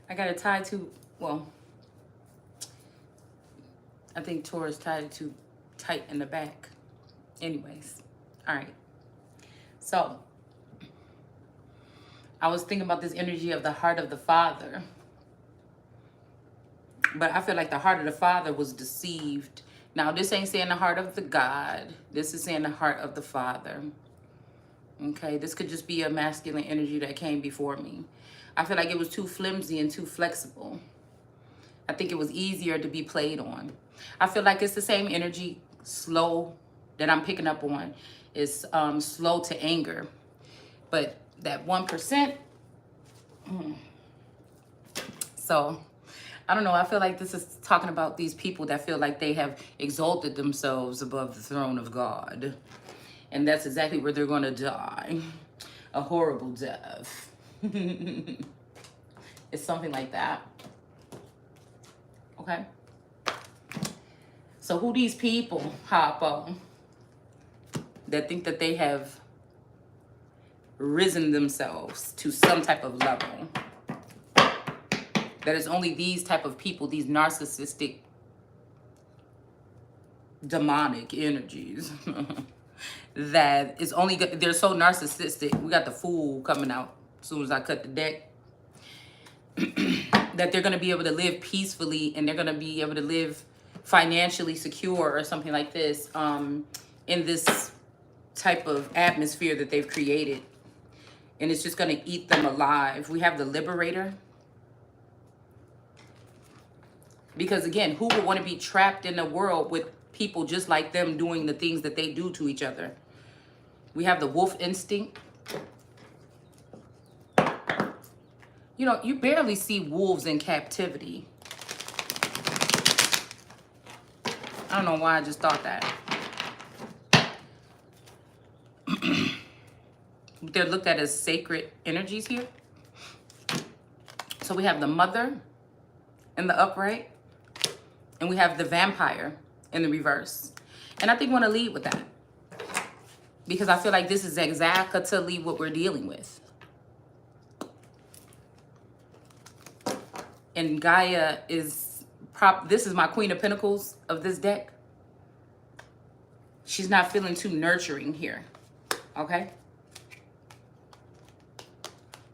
I got it tied to, well, I think Taurus tied it too tight in the back. Anyways, all right. So I was thinking about this energy of the heart of the Father. But I feel like the heart of the Father was deceived. Now, this ain't saying the heart of the God. This is saying the heart of the Father. Okay, this could just be a masculine energy that came before me. I feel like it was too flimsy and too flexible. I think it was easier to be played on. I feel like it's the same energy, slow, that I'm picking up on. Is slow to anger. But that 1%, so I don't know. I feel like this is talking about these people that feel like they have exalted themselves above the throne of God. And that's exactly where they're going to die. A horrible death. It's something like that. Okay. So who these people hop on that think that they have risen themselves to some type of level? That it's only these type of people, these narcissistic, demonic energies that is only, they're so narcissistic. We got the fool coming out as soon as I cut the deck. That they're going to be able to live peacefully and they're going to be able to live financially secure or something like this in this type of atmosphere that they've created. And it's just going to eat them alive. We have the Liberator. Because again, who would want to be trapped in a world with people just like them doing the things that they do to each other? We have the wolf instinct. You know, you barely see wolves in captivity. I don't know why I just thought that. They're looked at as sacred energies here. So we have the mother in the upright. And we have the vampire in the reverse. And I think we want to lead with that. Because I feel like this is exactly what we're dealing with. And Gaia is, this is my Queen of Pentacles of this deck. She's not feeling too nurturing here. Okay?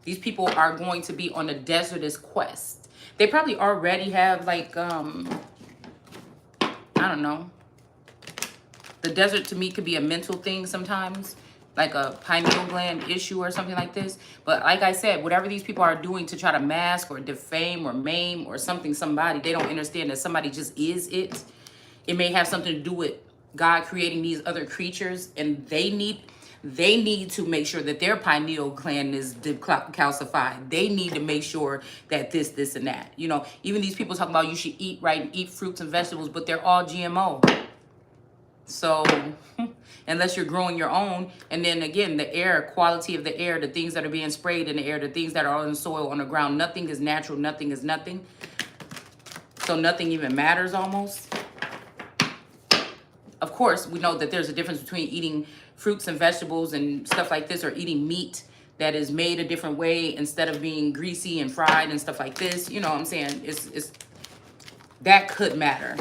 These people are going to be on a desertous quest. They probably already have like, I don't know. The desert to me could be a mental thing sometimes, like a pineal gland issue or something like this. But like I said, whatever these people are doing to try to mask or defame or maim or something, somebody, they don't understand that somebody just is it. It may have something to do with God creating these other creatures, and they need to make sure that their pineal gland is calcified. They need to make sure that this, and that. You know, even these people talk about you should eat right and eat fruits and vegetables, but they're all GMO. So unless you're growing your own, and then again, the air, quality of the air, the things that are being sprayed in the air, the things that are on the soil, on the ground, nothing is natural, nothing is nothing. So nothing even matters almost. Of course, we know that there's a difference between eating fruits and vegetables and stuff like this, or eating meat that is made a different way instead of being greasy and fried and stuff like this. You know what I'm saying? It's that could matter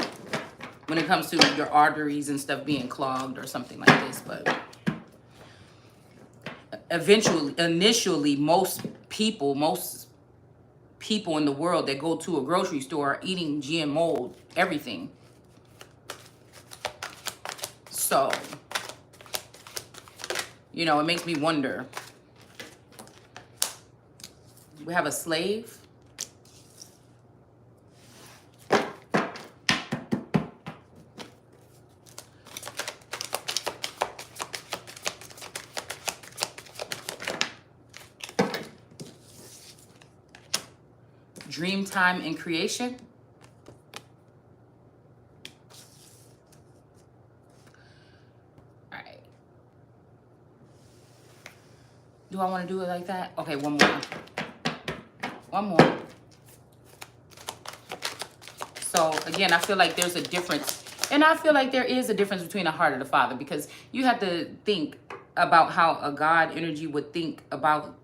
when it comes to your arteries and stuff being clogged or something like this. But initially, most people in the world that go to a grocery store are eating GMO everything. So, you know, it makes me wonder. We have a slave. Dream time and creation. All right. Do I want to do it like that? Okay, one more. One more. So again, I feel like there's a difference. And I feel like there is a difference between the heart of the Father, because you have to think about how a God energy would think about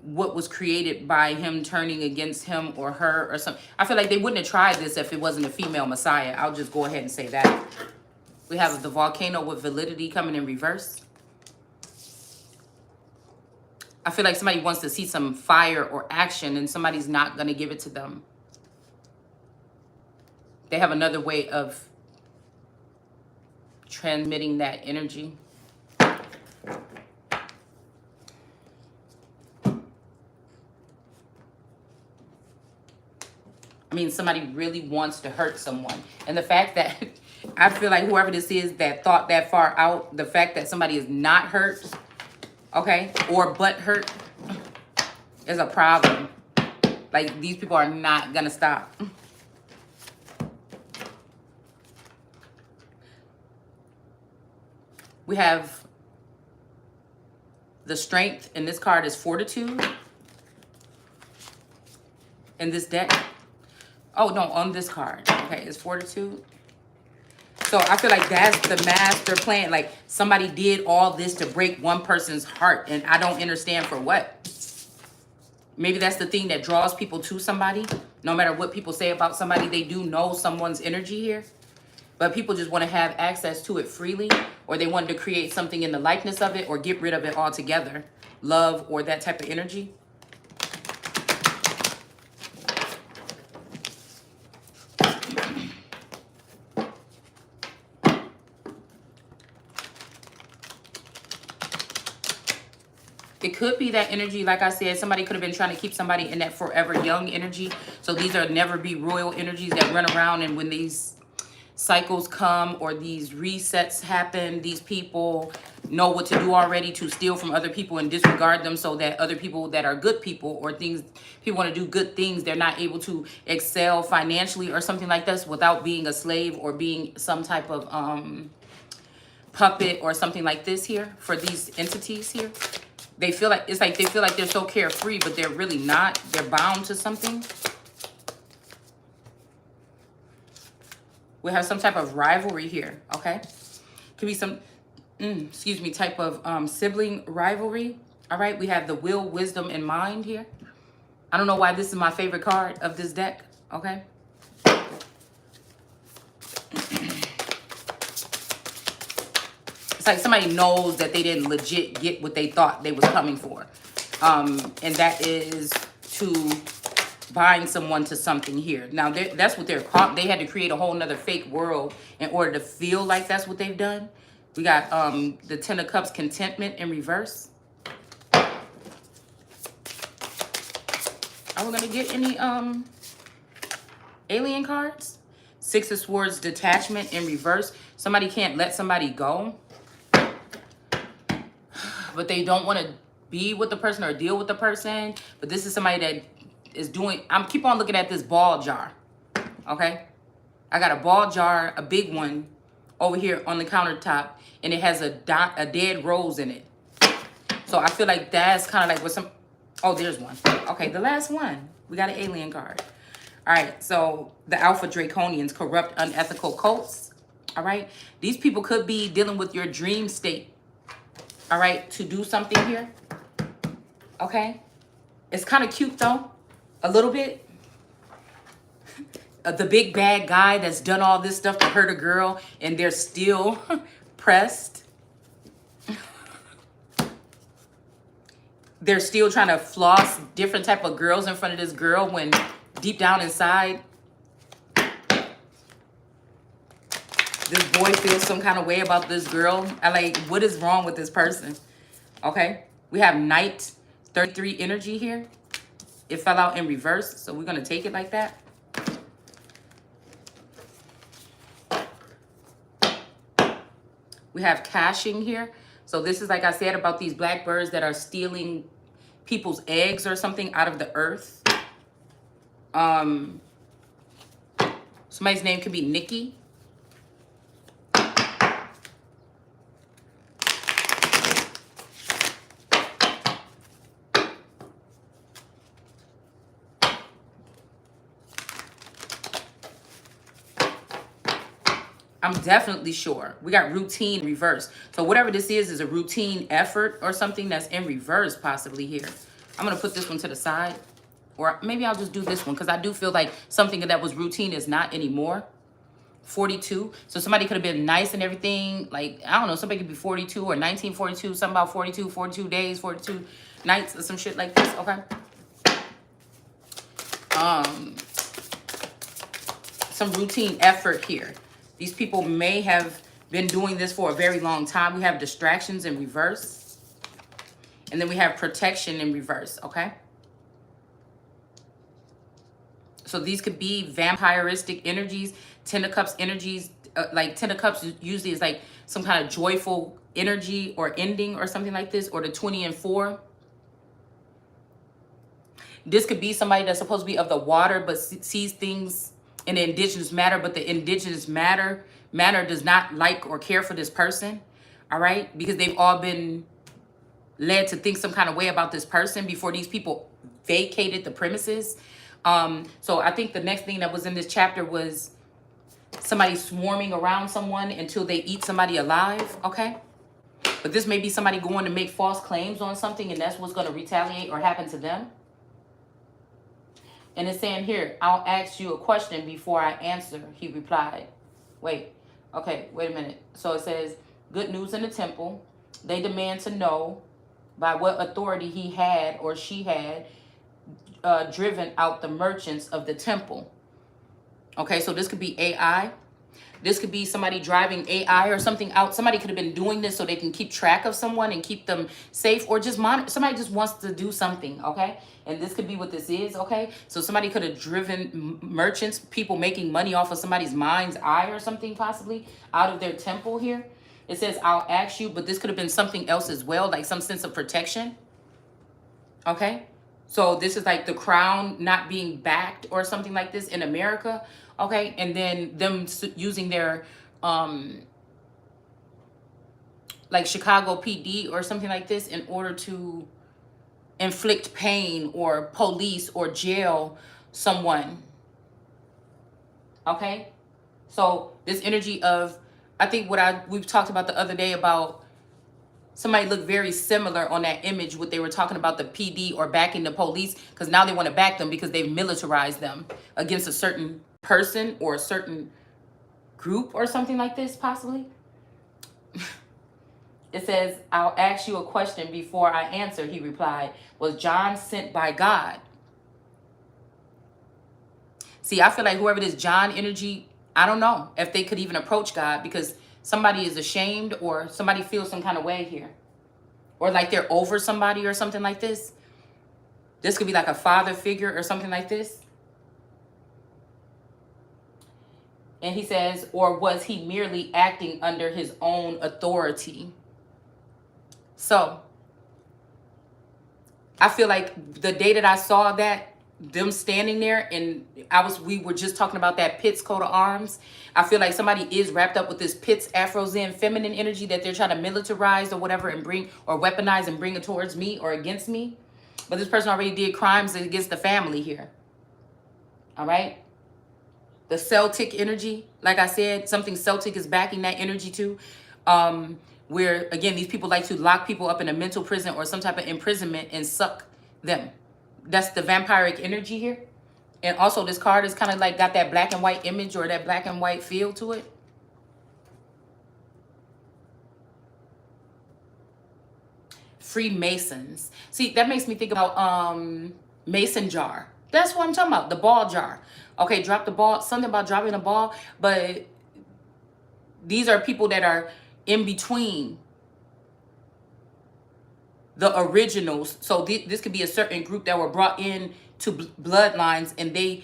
what was created by him turning against him or her or something. I feel like they wouldn't have tried this if it wasn't a female messiah. I'll just go ahead and say that. We have the volcano with validity coming in reverse. I feel like somebody wants to see some fire or action and somebody's not going to give it to them. They have another way of transmitting that energy. I mean, somebody really wants to hurt someone. And the fact that I feel like whoever this is that thought that far out, the fact that somebody is not hurt, okay, or but hurt is a problem. Like, these people are not going to stop. We have the strength, and this card is fortitude in this deck. Oh, no, on this card. Okay, it's fortitude. So I feel like that's the master plan. Like, somebody did all this to break one person's heart, and I don't understand for what. Maybe that's the thing that draws people to somebody. No matter what people say about somebody, they do know someone's energy here. But people just want to have access to it freely, or they wanted to create something in the likeness of it or get rid of it altogether. Love or that type of energy. It could be that energy, like I said, somebody could have been trying to keep somebody in that forever young energy. So these are never be royal energies that run around, and when these cycles come or these resets happen, these people know what to do already to steal from other people and disregard them, so that other people that are good people or things, people want to do good things, they're not able to excel financially or something like this without being a slave or being some type of puppet or something like this here for these entities here. They feel like, it's like they feel like they're so carefree, but they're really not. They're bound to something. We have some type of rivalry here, okay? Could be some, excuse me, type of sibling rivalry. All right, we have the will, wisdom, and mind here. I don't know why this is my favorite card of this deck, okay? It's like somebody knows that they didn't legit get what they thought they was coming for. And that is to bind someone to something here. Now, that's what they're caught. They had to create a whole nother fake world in order to feel like that's what they've done. We got the Ten of Cups, contentment in reverse. Are we going to get any alien cards? Six of Swords, detachment in reverse. Somebody can't let somebody go, but they don't want to be with the person or deal with the person. But this is somebody that is doing, I'm keep on looking at this ball jar, okay? I got a ball jar, a big one, over here on the countertop, and it has a dead rose in it. So I feel like that's kind of like what some, oh, there's one. Okay, the last one. We got an alien card. All right, so the Alpha Draconians, corrupt, unethical cults. All right, these people could be dealing with your dream state. All right, to do something here. Okay, it's kind of cute though, a little bit. The big bad guy that's done all this stuff to hurt a girl, and they're still pressed. They're still trying to floss different type of girls in front of this girl when deep down inside, this boy feels some kind of way about this girl. I like, what is wrong with this person? Okay, we have Knight 33 energy here. It fell out in reverse, so we're going to take it like that. We have caching here. So this is, like I said, about these blackbirds that are stealing people's eggs or something out of the earth. Somebody's name could be Nikki. I'm definitely sure. We got routine reverse. So whatever this is a routine effort or something that's in reverse possibly here. I'm going to put this one to the side. Or maybe I'll just do this one because I do feel like something that was routine is not anymore. 42. So somebody could have been nice and everything. Like, I don't know, somebody could be 42 or 1942, something about 42, 42 days, 42 nights or some shit like this, okay? Some routine effort here. These people may have been doing this for a very long time. We have distractions in reverse. And then we have protection in reverse, okay? So these could be vampiristic energies, Ten of Cups energies. Like Ten of Cups usually is like some kind of joyful energy or ending or something like this. Or the 20 and 4. This could be somebody that's supposed to be of the water but sees things in the indigenous matter. But the indigenous matter does not like or care for this person. All right? Because they've all been led to think some kind of way about this person before these people vacated the premises. So I think the next thing that was in this chapter was somebody swarming around someone until they eat somebody alive, okay? But this may be somebody going to make false claims on something, and that's what's going to retaliate or happen to them. And it's saying here, I'll ask you a question before I answer, he replied. Wait a minute. So it says, good news in the temple. They demand to know by what authority he had or she had driven out the merchants of the temple. Okay, so this could be AI. This could be somebody driving AI or something out. Somebody could have been doing this so they can keep track of someone and keep them safe, or just monitor. Somebody just wants to do something, okay? And this could be what this is, okay? So somebody could have driven merchants, people making money off of somebody's mind's eye or something possibly out of their temple here. It says, I'll ask you, but this could have been something else as well, like some sense of protection, okay? So this is like the crown not being backed or something like this in America, okay? And then them using their, like Chicago PD or something like this in order to inflict pain or police or jail someone, okay? So this energy of, I think we've talked about the other day about somebody looked very similar on that image, what they were talking about, the PD or backing the police, because now they want to back them because they've militarized them against a certain person or a certain group or something like this, possibly. It says, I'll ask you a question before I answer, he replied. Was John sent by God? See, I feel like whoever this John energy, I don't know if they could even approach God, because somebody is ashamed or somebody feels some kind of way here. Or like they're over somebody or something like this. This could be like a father figure or something like this. And he says, or was he merely acting under his own authority? So I feel like the day that I saw that, them standing there, and we were just talking about that Pitts coat of arms. I feel like somebody is wrapped up with this Pitts Afro-Zen feminine energy that they're trying to militarize or whatever and bring, or weaponize and bring it towards me or against me. But this person already did crimes against the family here. All right. The Celtic energy, like I said, something Celtic is backing that energy too. Where, again, these people like to lock people up in a mental prison or some type of imprisonment and suck them. That's the vampiric energy here. And also this card is kind of like got that black and white image or that black and white feel to it. Freemasons. See, that makes me think about mason jar. That's what I'm talking about, the ball jar. Okay, drop the ball, something about dropping the ball, but these are people that are in between the originals. So this could be a certain group that were brought in to bloodlines, and they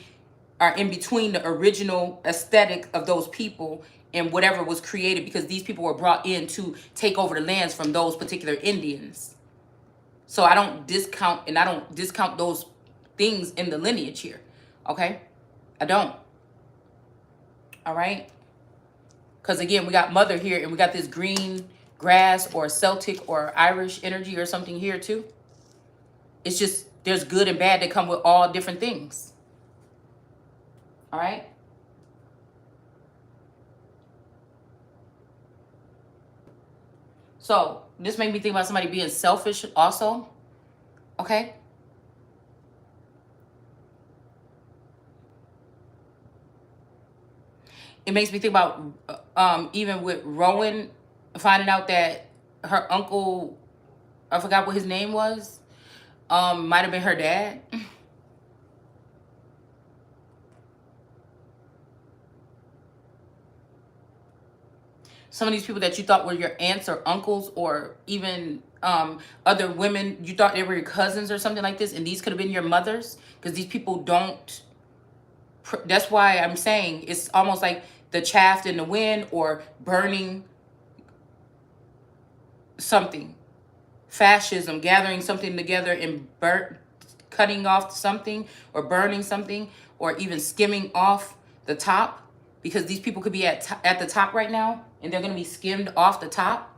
are in between the original aesthetic of those people and whatever was created, because these people were brought in to take over the lands from those particular Indians. So I don't discount those things in the lineage here. Okay? I don't. All right? Because again, we got mother here, and we got this green grass or Celtic or Irish energy or something here too. It's just, there's good and bad that come with all different things. All right? So this made me think about somebody being selfish also. Okay? It makes me think about even with Rowan finding out that her uncle, I forgot what his name was, might have been her dad. Some of these people that you thought were your aunts or uncles, or even other women, you thought they were your cousins or something like this, and these could have been your mothers, because these people don't. That's why I'm saying it's almost like the chaff in the wind, or burning something. Fascism, gathering something together and cutting off something, or burning something, or even skimming off the top, because these people could be at the top right now and they're going to be skimmed off the top.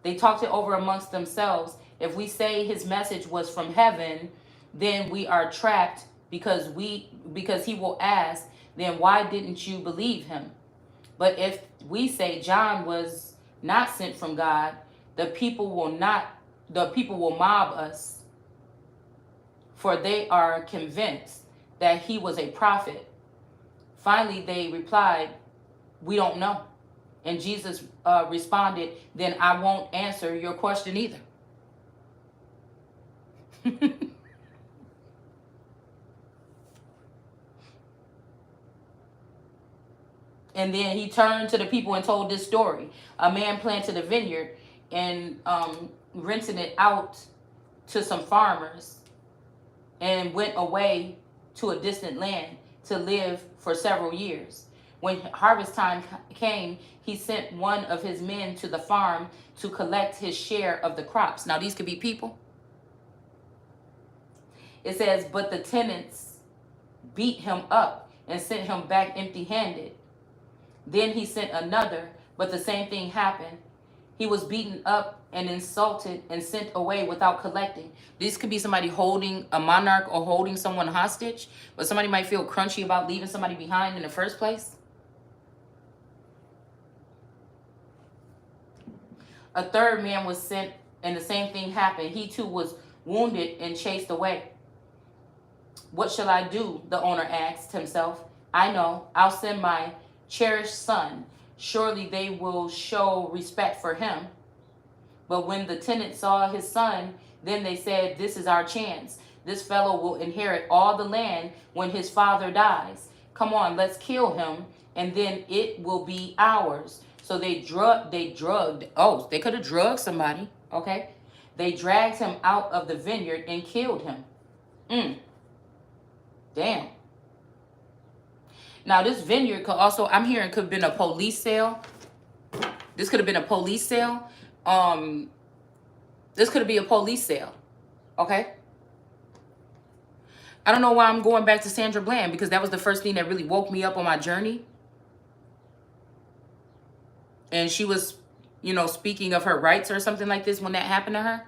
They talked it over amongst themselves. If we say his message was from heaven, then we are trapped, because he will ask, then why didn't you believe him? But if we say John was not sent from God, the people will mob us, for they are convinced that he was a prophet. Finally, they replied, we don't know. And Jesus responded, then I won't answer your question either. And then he turned to the people and told this story. A man planted a vineyard and rented it out to some farmers, and went away to a distant land to live for several years. When harvest time came, he sent one of his men to the farm to collect his share of the crops. Now, these could be people. It says, but the tenants beat him up and sent him back empty-handed. Then he sent another, but the same thing happened. He was beaten up and insulted and sent away without collecting. This could be somebody holding a monarch or holding someone hostage, but somebody might feel crunchy about leaving somebody behind in the first place. A third man was sent, and the same thing happened. He too was wounded and chased away. What shall I do? The owner asked himself. I know, I'll send my cherished son. Surely they will show respect for him. But when the tenants saw his son, then they said, this is our chance. This fellow will inherit all the land when his father dies. Come on, let's kill him, and then it will be ours. So they drugged. Oh, they could have drugged somebody. Okay. They dragged him out of the vineyard and killed him. Damn. Now, this vineyard could also, I'm hearing, could have been a police sale. This could have been a police sale. This could be a police sale. Okay? I don't know why I'm going back to Sandra Bland, because that was the first thing that really woke me up on my journey. And she was, speaking of her rights or something like this when that happened to her.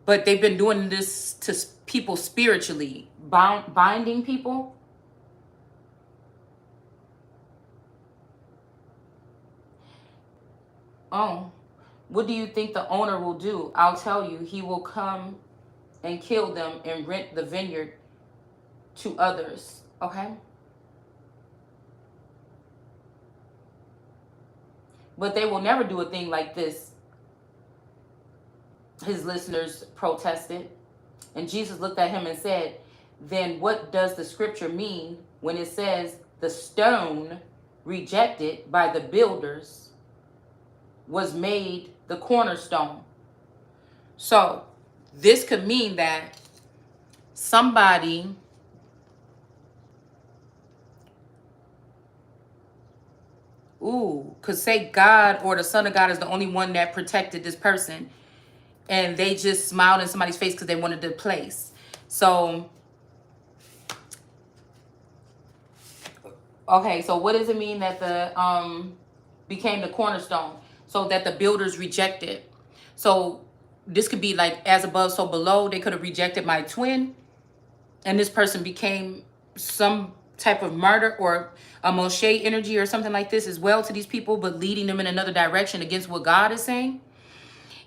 But they've been doing this to people spiritually, binding people. Oh, what do you think the owner will do? I'll tell you, he will come and kill them and rent the vineyard to others. Okay? But they will never do a thing like this. His listeners protested. And Jesus looked at him and said, then what does the scripture mean when it says the stone rejected by the builders was made the cornerstone? So this could mean that somebody could say God or the Son of God is the only one that protected this person, and they just smiled in somebody's face because they wanted the place. So, okay, so what does it mean that the became the cornerstone? So that the builders rejected. So this could be like as above, so below. They could have rejected my twin, and this person became some type of martyr or a Moshe energy or something like this as well to these people, but leading them in another direction against what God is saying.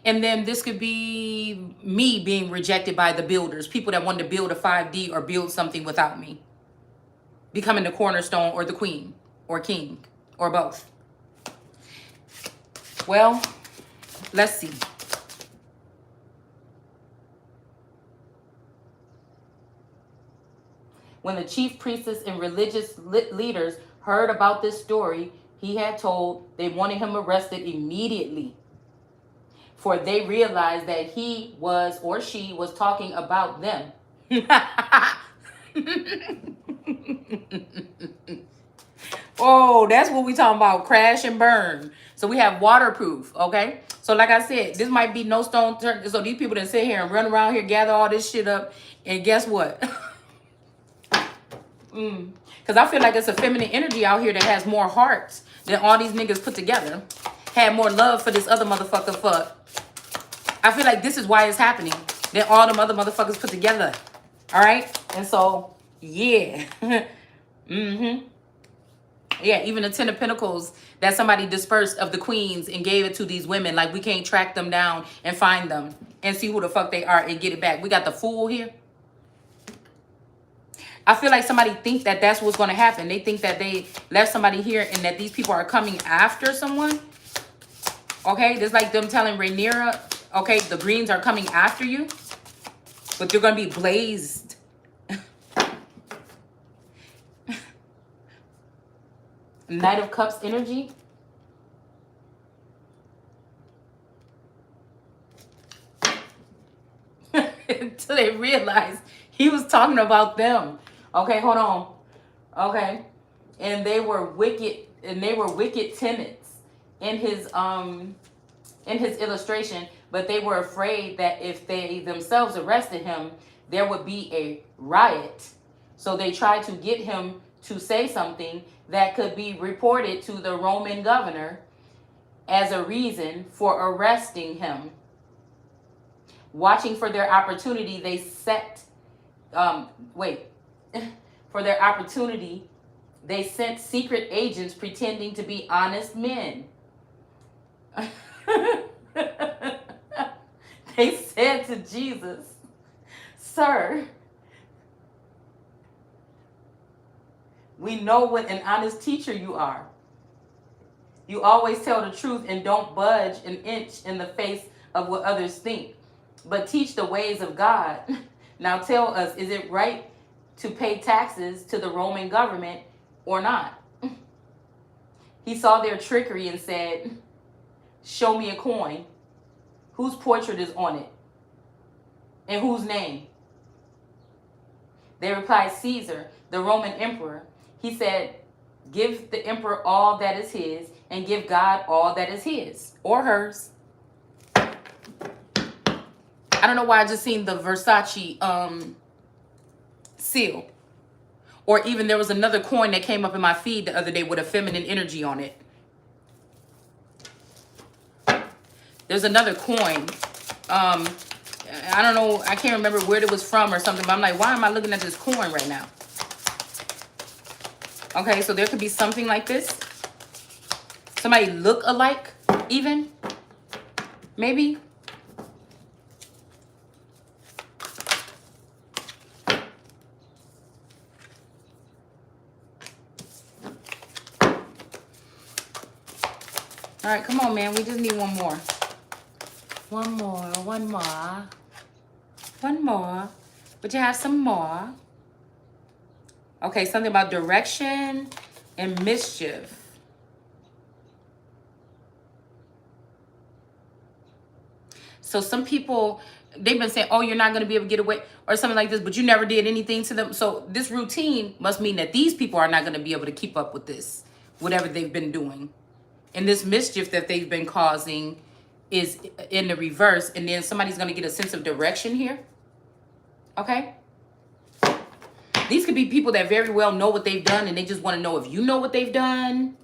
And then this could be me being rejected by the builders, people that wanted to build a 5D or build something without me. becoming the cornerstone or the queen or king or both. Well, let's see. When the chief priestess and religious leaders heard about this story he had told, they wanted him arrested immediately. For they realized that he was or she was talking about them. Oh, that's what we talking about. Crash and burn. So we have waterproof, okay? So like I said, this might be no stone turned. So these people that sit here and run around here, gather all this shit up. And guess what? Because I feel like it's a feminine energy out here that has more hearts than all these niggas put together. Had more love for this other motherfucker fuck. I feel like this is why it's happening than all them other motherfuckers put together. All right? And so, yeah. Yeah, even the 10 of Pentacles that somebody dispersed of the queens and gave it to these women. Like, we can't track them down and find them and see who the fuck they are and get it back. We got the Fool here. I feel like somebody think that that's what's going to happen. They think that they left somebody here and that these people are coming after someone. Okay, just like them telling Rhaenyra, okay, the greens are coming after you, but you're going to be blazed. Knight of Cups energy. Until they realized he was talking about them. Okay, hold on. Okay. And they were wicked tenants in his illustration, but they were afraid that if they themselves arrested him, there would be a riot. So they tried to get him to say something that could be reported to the Roman governor as a reason for arresting him. Watching for their opportunity, they set for their opportunity, they sent secret agents pretending to be honest men. They said to Jesus, "Sir, we know what an honest teacher you are. You always tell the truth and don't budge an inch in the face of what others think, but teach the ways of God. Now tell us, is it right to pay taxes to the Roman government or not?" He saw their trickery and said, "Show me a coin. Whose portrait is on it? And whose name?" They replied, "Caesar, the Roman emperor." He said, "Give the emperor all that is his, and give God all that is his or hers." I don't know why I just seen the Versace seal. Or even there was another coin that came up in my feed the other day with a feminine energy on it. There's another coin. I don't know. I can't remember where it was from or something. But I'm like, why am I looking at this coin right now? Okay, so there could be something like this. Somebody look alike, even. Maybe. All right, come on, man. We just need one more. One more. But you have some more. Okay, something about direction and mischief. So some people, they've been saying, oh, you're not going to be able to get away or something like this, but you never did anything to them. So this routine must mean that these people are not going to be able to keep up with this, whatever they've been doing. And this mischief that they've been causing is in the reverse. And then somebody's going to get a sense of direction here. Okay? These could be people that very well know what they've done and they just want to know if you know what they've done.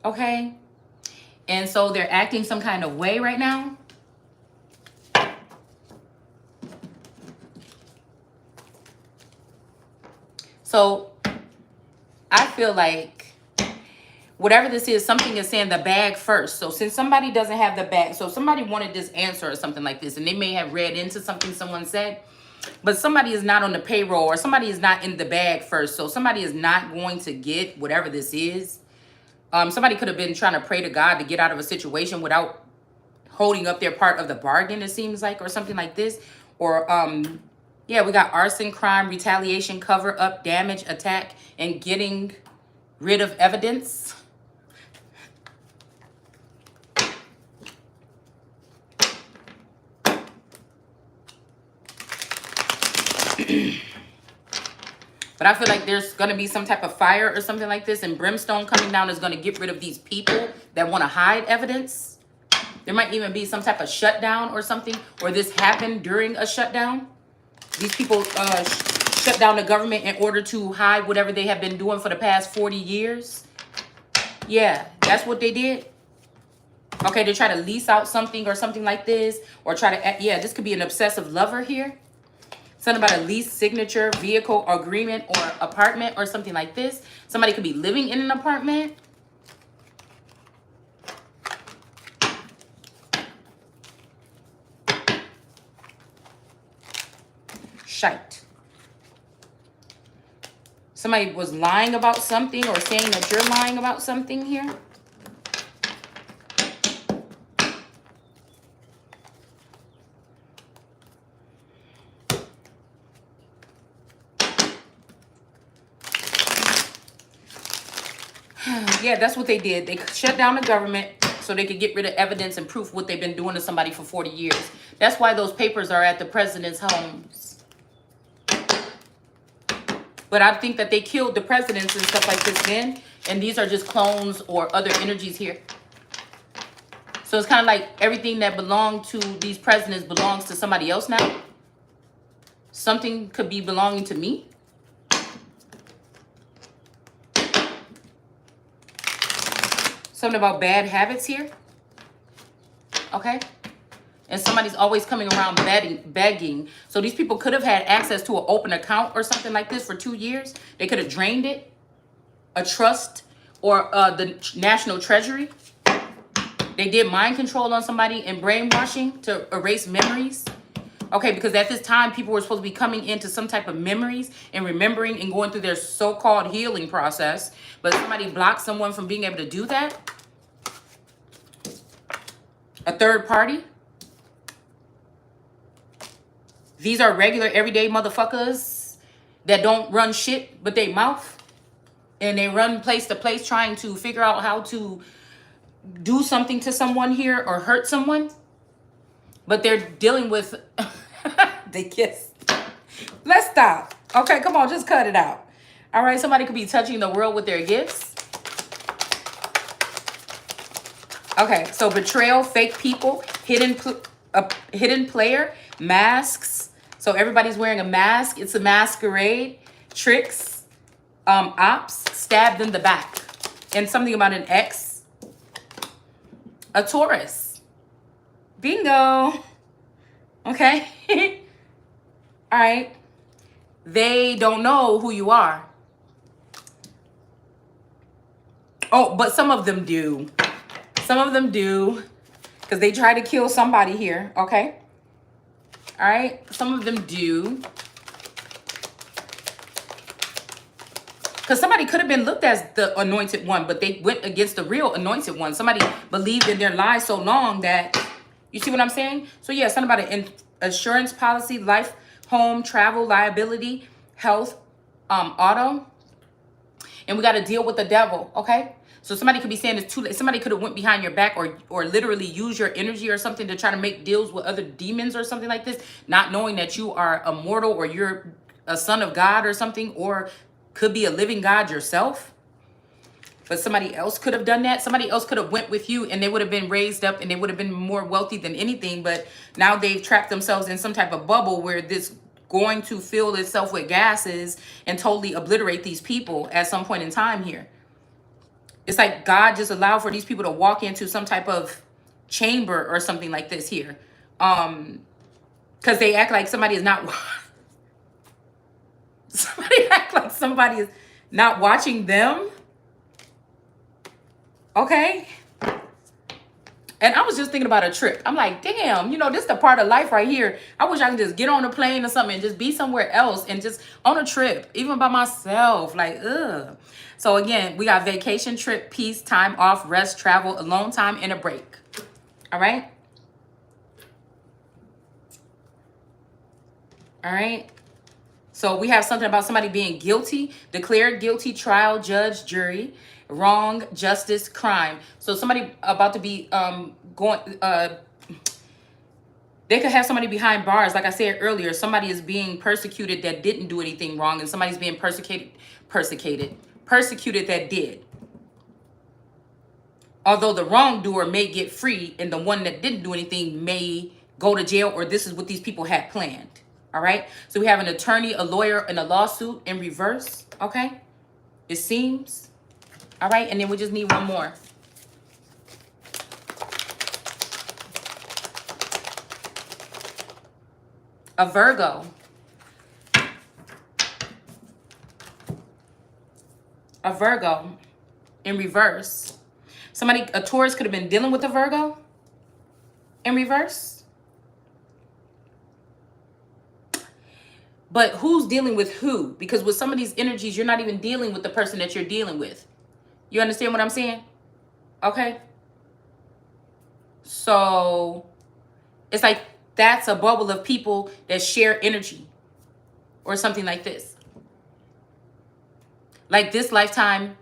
Okay? And so they're acting some kind of way right now. So I feel like whatever this is, something is saying the bag first. So since somebody doesn't have the bag, so somebody wanted this answer or something like this, and they may have read into something someone said. But somebody is not on the payroll, or somebody is not in the bag first. So somebody is not going to get whatever this is. Somebody could have been trying to pray to God to get out of a situation without holding up their part of the bargain, it seems like, or something like this. Or, yeah, we got arson, crime, retaliation, cover up, damage, attack, and getting rid of evidence. But I feel like there's going to be some type of fire or something like this, and brimstone coming down is going to get rid of these people that want to hide evidence. There might even be some type of shutdown or something, or this happened during a shutdown. These people shut down the government in order to hide whatever they have been doing for the past 40 years. Yeah, that's what they did. Okay, they try to lease out something or something like this, or try to, yeah, this could be an obsessive lover here. Something about a lease, signature, vehicle, agreement, or apartment, or something like this. Somebody could be living in an apartment. Shite. Somebody was lying about something, or saying that you're lying about something here. Yeah, that's what they did. They shut down the government so they could get rid of evidence and proof what they've been doing to somebody for 40 years. That's why those papers are at the president's homes. But I think that they killed the presidents and stuff like this then. And these are just clones or other energies here. So it's kind of like everything that belonged to these presidents belongs to somebody else now. Something could be belonging to me. Something about bad habits here. Okay. And somebody's always coming around begging. So these people could have had access to an open account or something like this for 2 years. They could have drained it. A trust or the National Treasury. They did mind control on somebody and brainwashing to erase memories. Okay, because at this time, people were supposed to be coming into some type of memories and remembering and going through their so-called healing process. But somebody blocked someone from being able to do that. A third party. These are regular, everyday motherfuckers that don't run shit but they mouth. And they run place to place trying to figure out how to do something to someone here or hurt someone. But they're dealing with... they kiss. Let's stop. Okay, come on, just cut it out. All right, somebody could be touching the world with their gifts. Okay, so betrayal, fake people, hidden player, masks. So everybody's wearing a mask. It's a masquerade. Tricks, ops, stabbed in the back. And something about an ex. A Taurus. Bingo. Okay. All right. They don't know who you are. Oh, but some of them do. Some of them do. Because they try to kill somebody here. Okay. All right. Some of them do. Because somebody could have been looked as the anointed one, but they went against the real anointed one. Somebody believed in their lies so long that, you see what I'm saying? So yeah, something about an insurance policy, life, home, travel, liability, health, auto. And we got to deal with the devil, okay? So somebody could be saying it's too late. Somebody could have went behind your back or literally use your energy or something to try to make deals with other demons or something like this, not knowing that you are immortal or you're a son of God or something, or could be a living God yourself. But somebody else could have done that. Somebody else could have went with you and they would have been raised up and they would have been more wealthy than anything. But now they've trapped themselves in some type of bubble where this going to fill itself with gases and totally obliterate these people at some point in time here. It's like God just allowed for these people to walk into some type of chamber or something like this here. Because they act like somebody is not... Somebody act like somebody is not watching them. Okay. And I was just thinking about a trip. I'm like, damn, you know, this is the part of life right here. I wish I could just get on a plane or something and just be somewhere else and just on a trip, even by myself. Like, ugh. So again, we got vacation, trip, peace, time off, rest, travel, alone time, and a break. All right? All right? So we have something about somebody being guilty, declared guilty, trial, judge, jury, wrong, justice, crime. So somebody about to be they could have somebody behind bars. Like I said earlier, somebody is being persecuted that didn't do anything wrong, and somebody's being persecuted that did. Although the wrongdoer may get free and the one that didn't do anything may go to jail, or this is what these people had planned. All right. So we have an attorney, a lawyer, and a lawsuit in reverse. Okay. It seems. All right. And then we just need one more. A Virgo. A Virgo in reverse. Somebody, a Taurus could have been dealing with a Virgo in reverse. But who's dealing with who? Because with some of these energies, you're not even dealing with the person that you're dealing with. You understand what I'm saying? Okay. So it's like that's a bubble of people that share energy or something like this. Like this lifetime,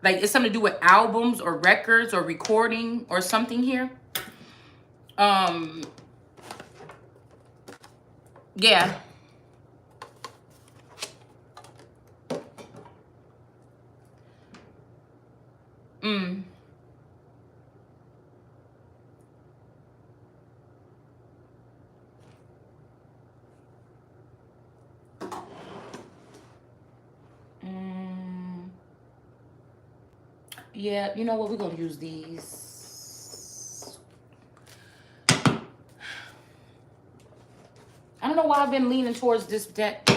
like it's something to do with albums or records or recording or something here. Yeah. Yeah, you know what? We're going to use these. I don't know why I've been leaning towards this deck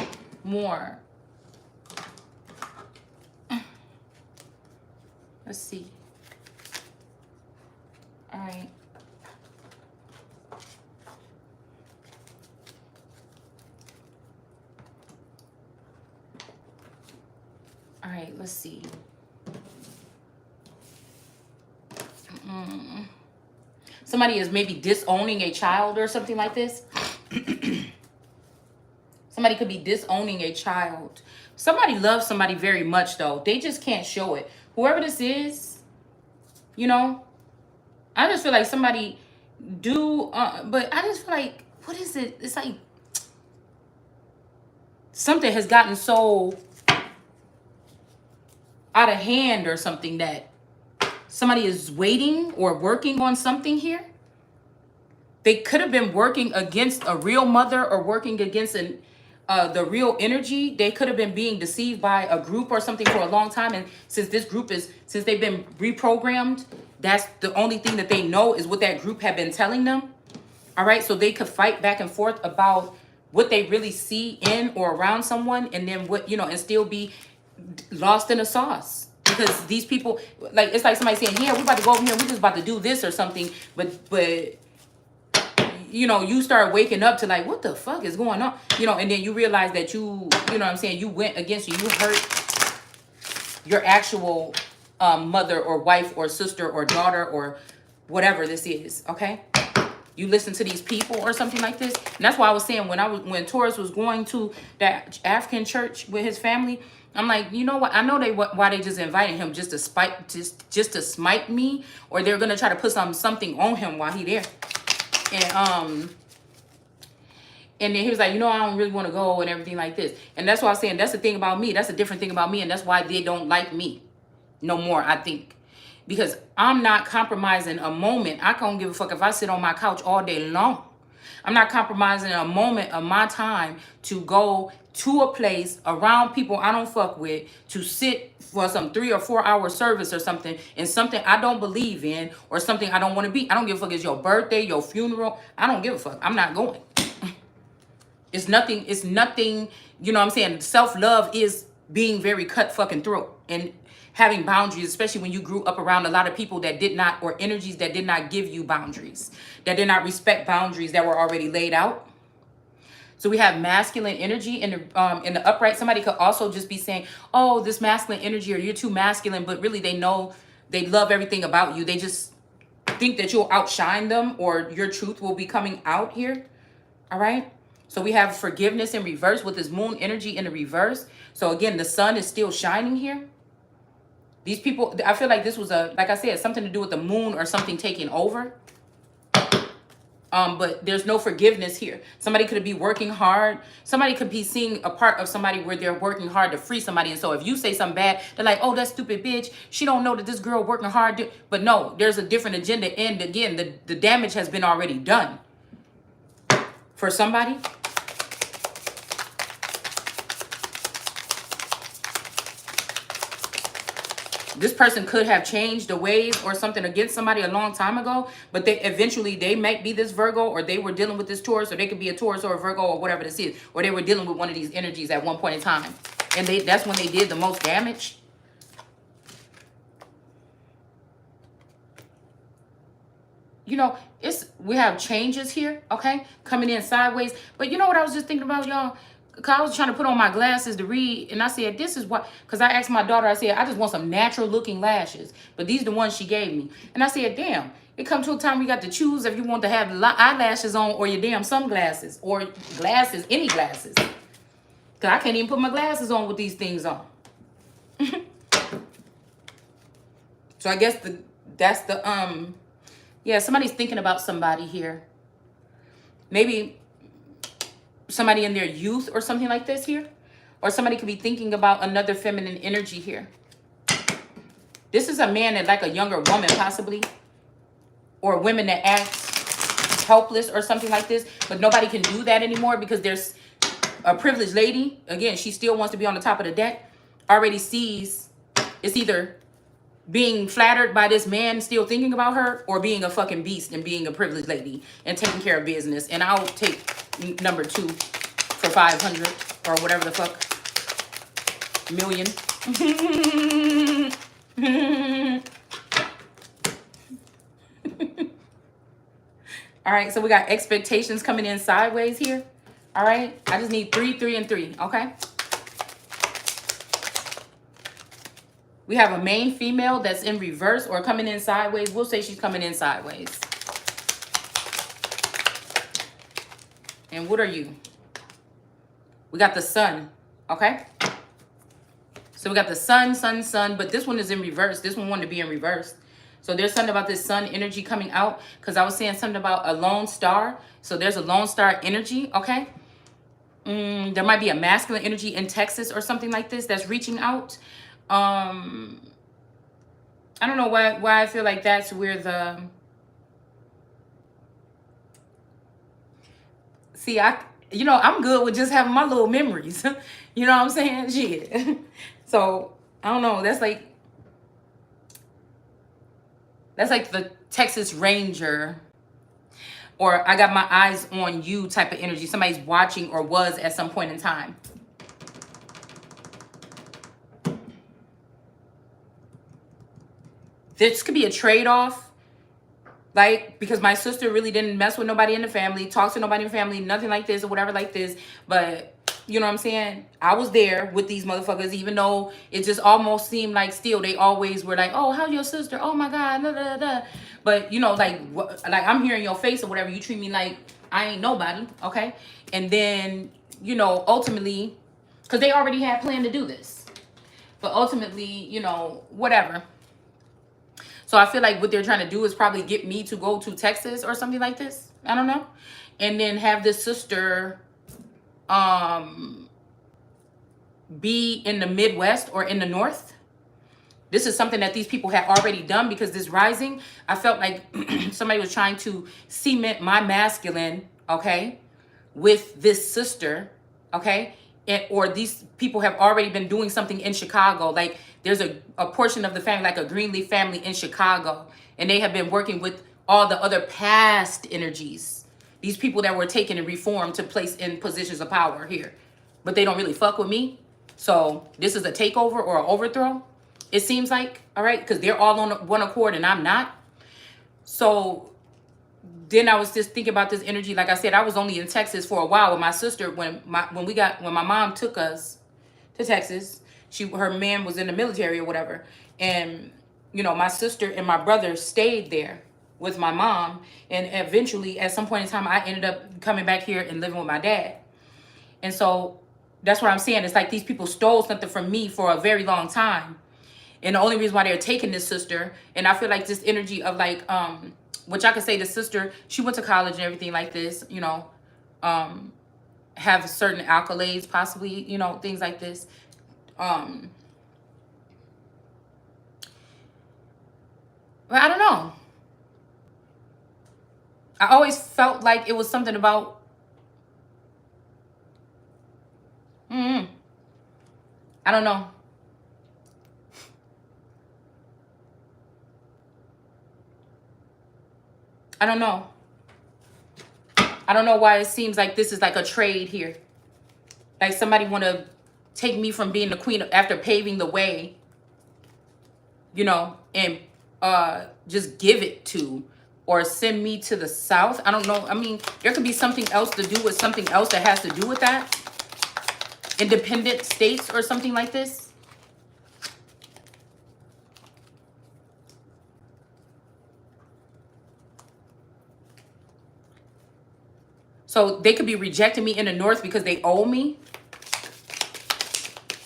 more. Let's see. All right. All right, let's see. Somebody is maybe disowning a child or something like this. Somebody could be disowning a child. Somebody loves somebody very much, though. They just can't show it. Whoever this is, you know, I just feel like somebody but I just feel like, what is it? It's like something has gotten so out of hand or something that somebody is waiting or working on something here. They could have been working against a real mother or working against the real energy. They could have been being deceived by a group or something for a long time. And since this group since they've been reprogrammed, that's the only thing that they know is what that group had been telling them. All right. So they could fight back and forth about what they really see in or around someone, and then what, you know, and still be lost in the sauce. Because these people, like, it's like somebody saying, yeah, we're about to go over here, we're just about to do this or something. But you know, you start waking up to like, what the fuck is going on? You know, and then you realize that you know what I'm saying, you went against you hurt your actual mother or wife or sister or daughter or whatever this is, okay? You listen to these people or something like this. And that's why I was saying when Taurus was going to that African church with his family, I'm like, you know what? I know why they just invited him just to smite me, or they're gonna try to put something on him while he there. And then he was like, you know, I don't really want to go and everything like this. And that's why I'm saying that's the thing about me. That's a different thing about me, and that's why they don't like me no more, I think. Because I'm not compromising a moment. I don't give a fuck if I sit on my couch all day long. I'm not compromising a moment of my time to go to a place around people I don't fuck with, to sit for some 3 or 4 hour service or something, in something I don't believe in or something I don't want to be. I don't give a fuck. It's your birthday, your funeral. I don't give a fuck. I'm not going. It's nothing, you know what I'm saying? Self-love is being very cut fucking throat. And having boundaries, especially when you grew up around a lot of people that did not, or energies that did not give you boundaries, that did not respect boundaries that were already laid out. So we have masculine energy in the upright. Somebody could also just be saying, oh, this masculine energy, or you're too masculine, but really they know, they love everything about you. They just think that you'll outshine them, or your truth will be coming out here. All right. So we have forgiveness in reverse with this moon energy in the reverse. So again, the sun is still shining here. These people, I feel like this was like I said, something to do with the moon or something taking over. But there's no forgiveness here. Somebody could be working hard. Somebody could be seeing a part of somebody where they're working hard to free somebody. And so if you say something bad, they're like, oh, that stupid bitch. She don't know that this girl working hard. But no, there's a different agenda. And again, the damage has been already done for somebody. This person could have changed the ways or something against somebody a long time ago, but they might be this Virgo, or they were dealing with this Taurus, or they could be a Taurus or a Virgo or whatever this is, or they were dealing with one of these energies at one point in time. And that's when they did the most damage. You know, we have changes here, okay? Coming in sideways. But you know what I was just thinking about, y'all? Because I was trying to put on my glasses to read, and I said, this is what, because I asked my daughter, I said, I just want some natural looking lashes, but these are the ones she gave me. And I said, damn, it comes to a time we got to choose if you want to have eyelashes on, or your damn sunglasses, or glasses, any glasses. Because I can't even put my glasses on with these things on. So I guess that's the, yeah, somebody's thinking about somebody here. Maybe somebody in their youth or something like this here. Or somebody could be thinking about another feminine energy here. This is a man that like a younger woman possibly. Or women that act helpless or something like this. But nobody can do that anymore because there's a privileged lady. Again, she still wants to be on the top of the deck. Already sees it's either being flattered by this man still thinking about her, or being a fucking beast and being a privileged lady and taking care of business. And I'll take number 2 for 500 or whatever the fuck million. All right, so we got expectations coming in sideways here. All right, I just need 3, 3, and 3. Okay. We have a main female that's in reverse or coming in sideways. We'll say she's coming in sideways. And what are you? We got the sun, okay? So we got the sun, sun, sun, but this one is in reverse. This one wanted to be in reverse. So there's something about this sun energy coming out, because I was saying something about a lone star. So there's a lone star energy, okay? There might be a masculine energy in Texas or something like this that's reaching out. I don't know why I feel like that's where the... See, I'm good with just having my little memories. You know what I'm saying? Shit. So, I don't know. That's like the Texas Ranger, or I got my eyes on you type of energy. Somebody's watching or was at some point in time. This could be a trade-off. Like, because my sister really didn't mess with nobody in the family, talk to nobody in the family, nothing like this or whatever like this. But, you know what I'm saying? I was there with these motherfuckers, even though it just almost seemed like still they always were like, oh, how's your sister? Oh, my God. Da, da, da. But, you know, like I'm hearing your face or whatever. You treat me like I ain't nobody, okay? And then, you know, ultimately, because they already had planned to do this. But ultimately, you know, whatever. So I feel like what they're trying to do is probably get me to go to Texas or something like this. I don't know. And then have this sister be in the Midwest or in the North. This is something that these people had already done, because this rising, I felt like somebody was trying to cement my masculine, okay, with this sister, okay? Or these people have already been doing something in Chicago. Like, there's a portion of the family, like a Greenleaf family in Chicago, and they have been working with all the other past energies. These people that were taken and reformed to place in positions of power here. But they don't really fuck with me. So this is a takeover or an overthrow. It seems like, all right, because they're all on one accord and I'm not. So then I was just thinking about this energy. Like I said, I was only in Texas for a while with my sister when my mom took us to Texas. Her man was in the military or whatever, and you know, my sister and my brother stayed there with my mom, and eventually at some point in time I ended up coming back here and living with my dad. And so that's what I'm saying. It's like these people stole something from me for a very long time. And the only reason why they're taking this sister, and I feel like this energy of like, which I could say the sister, she went to college and everything like this, you know, have certain accolades, possibly, you know, things like this. But I don't know. I always felt like it was something about, I don't know. I don't know. I don't know why it seems like this is like a trade here. Like somebody want to take me from being the queen after paving the way, you know, and just give it to or send me to the south. I don't know. I mean, there could be something else to do with something else that has to do with that. Independent states or something like this. So they could be rejecting me in the north because they owe me.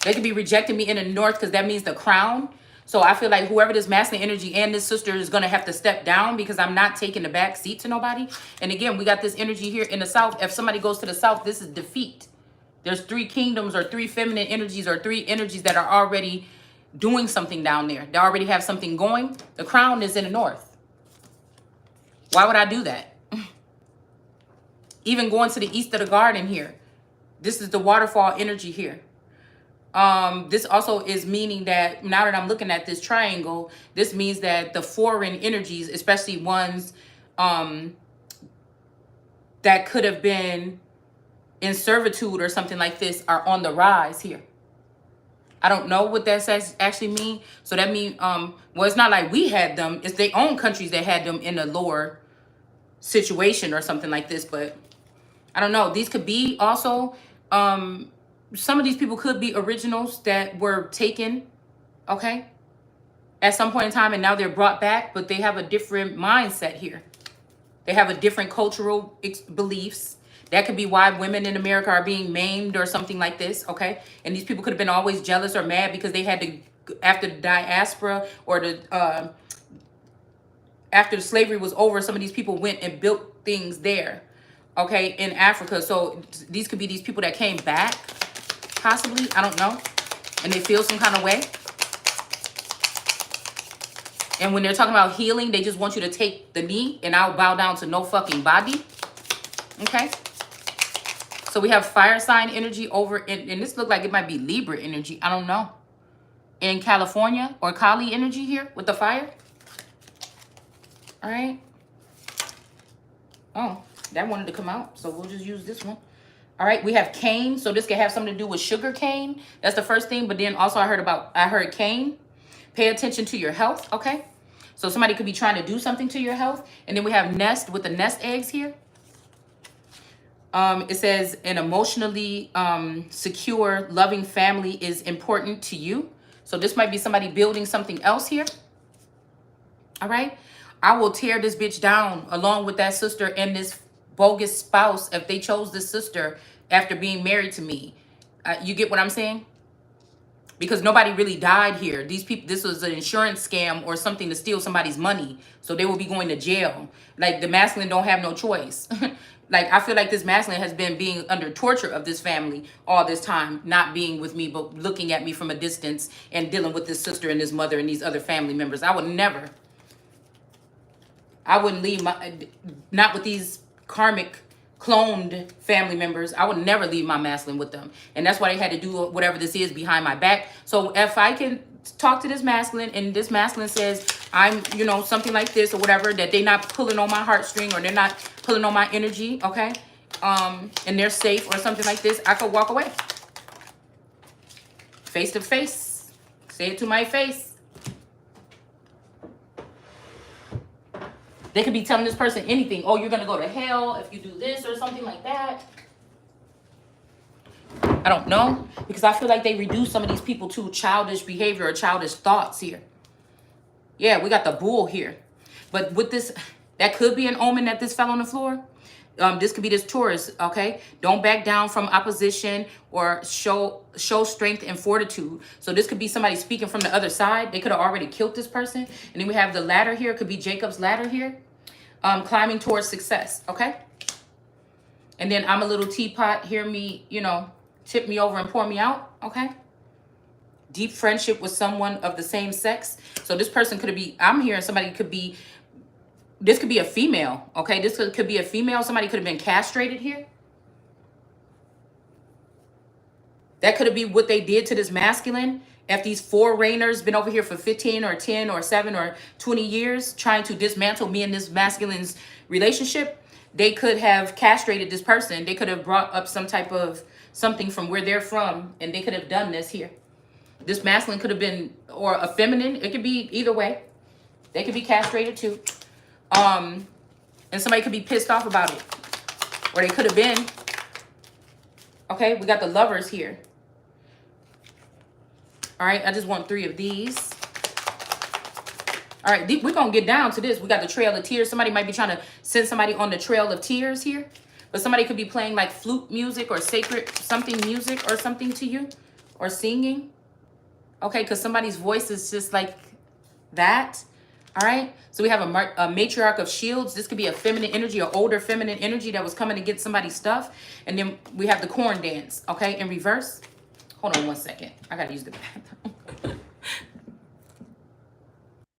They could be rejecting me in the north because that means the crown. So I feel like whoever this masculine energy and this sister is going to have to step down because I'm not taking the back seat to nobody. And again, we got this energy here in the south. If somebody goes to the south, this is defeat. There's 3 kingdoms or 3 feminine energies or 3 energies that are already doing something down there. They already have something going. The crown is in the north. Why would I do that? Even going to the east of the garden here. This is the waterfall energy here. This also is meaning that now that I'm looking at this triangle, this means that the foreign energies, especially ones that could have been in servitude or something like this, are on the rise here. I don't know what that says actually mean. So that means, well, it's not like we had them. It's their own countries that had them in a lower situation or something like this. But I don't know. These could be also, some of these people could be originals that were taken, okay, at some point in time, and now they're brought back, but they have a different mindset here. They have a different cultural beliefs. That could be why women in America are being maimed or something like this, okay? And these people could have been always jealous or mad because they had to, after the diaspora or the, after the slavery was over, some of these people went and built things there, okay, in Africa. So these could be these people that came back, possibly, I don't know, and they feel some kind of way. And when they're talking about healing, they just want you to take the knee and I'll bow down to no fucking body, okay? So we have fire sign energy over, and this look like it might be Libra energy, I don't know, in California, or Kali energy here with the fire. All right. Oh, that wanted to come out, so we'll just use this one. All right, we have cane, so this could have something to do with sugar cane. That's the first thing, but then also I heard cane. Pay attention to your health, okay? So somebody could be trying to do something to your health. And then we have nest with the nest eggs here. It says an emotionally secure, loving family is important to you. So this might be somebody building something else here. All right. I will tear this bitch down along with that sister and this bogus spouse if they chose this sister after being married to me. You get what I'm saying? Because nobody really died here. These people, this was an insurance scam or something to steal somebody's money. So they will be going to jail. Like the masculine don't have no choice. Like I feel like this masculine has been being under torture of this family all this time, not being with me, but looking at me from a distance and dealing with this sister and this mother and these other family members. I wouldn't leave not with these karmic cloned family members. I would never leave my masculine with them. And that's why they had to do whatever this is behind my back. So if I can talk to this masculine and this masculine says I'm, you know, something like this or whatever, that they're not pulling on my heartstring or they're not pulling on my energy, okay? And they're safe or something like this, I could walk away. Face to face. Say it to my face. They could be telling this person anything. Oh, you're going to go to hell if you do this or something like that. I don't know. Because I feel like they reduce some of these people to childish behavior or childish thoughts here. Yeah, we got the bull here. But with this, that could be an omen that this fell on the floor. This could be this Taurus, okay? Don't back down from opposition or show strength and fortitude. So this could be somebody speaking from the other side. They could have already killed this person. And then we have the ladder here. It could be Jacob's ladder here. Climbing towards success, okay? And then I'm a little teapot. Hear me, you know, tip me over and pour me out, okay? Deep friendship with someone of the same sex. So this person could be, I'm hearing somebody could be, this could be a female, okay? This could be a female. Somebody could have been castrated here. That could have been what they did to this masculine. If these foreigners been over here for 15 or 10 or 7 or 20 years trying to dismantle me and this masculine's relationship, they could have castrated this person. They could have brought up some type of something from where they're from, and they could have done this here. This masculine could have been, or a feminine. It could be either way. They could be castrated too. And somebody could be pissed off about it. Or they could have been. Okay, we got the lovers here. All right, I just want 3 of these. All right, we're going to get down to this. We got the Trail of Tears. Somebody might be trying to send somebody on the Trail of Tears here. But somebody could be playing like flute music or sacred something music or something to you. Or singing. Okay, because somebody's voice is just like that. All right, so we have a matriarch of shields. This could be a feminine energy, an older feminine energy that was coming to get somebody's stuff. And then we have the corn dance, okay, in reverse. Hold on one second. I got to use the bathroom.